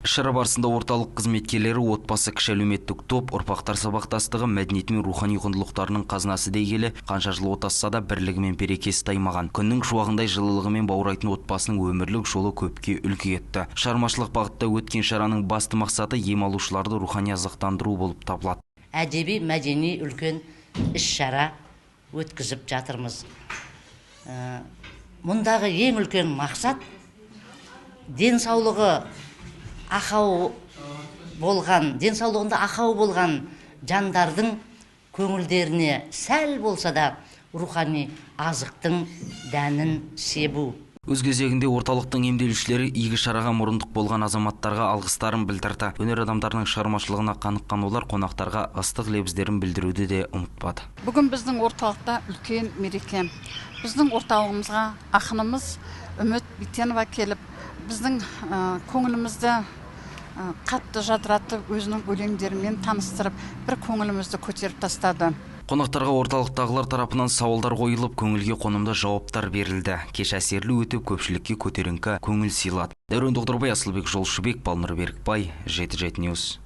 Іс-шара барысында орталық қызметкерлері отбасы кіші әлеуметтік топ, ұрпақтар сабақтастығы, мәдениеті мен рухани құндылықтарының қазынасы дей келе, қанша жыл отасса да бірлігі мен берекесі таймаған. Күннің шуағындай жылылығымен баурайтын отбасының өмірлік жолы көпке үлгі етті. Шығармашылық бағытта өткен шараның басты мақсаты ем алушыларды рухани азықтандыру болып табылады. Әдеби мәдени үлкен іс-шара өткізіп жатырмыз. Мұндағы ең үлкен мақсат денсаулығында ақау болған жандардың көңілдеріне сәл болса да рухани азықтың дәнін себу. Өз кезегінде орталықтың емделушілері игі шараға мұрындық болған азаматтарға алғыстарын білдірді. Өнер адамдарының шығармашылығына қаныққан олар қонақтарға ыстық лебіздерін білдіруді де ұмытпады. Бүгін біздің орталықта үлкен мереке. Біздің орталығымызға ақынымыз Үміт Битенова келіп, біздің көңілімізді қатты жадыратып, өзінің өлеңдерімен таныстырып, бір көңілімізді көтеріп тастады. Қонақтарға орталықтағылар тарапынан сауалдар қойылып, көңілге қонымды жауаптар берілді. Кеш әсерлі өтіп, көпшілікке көтеріңкі көңіл сыйлады. Дәурен Доғдырбай, Асылбек Жолшыбек, Балнұр Берікбай, 7 News.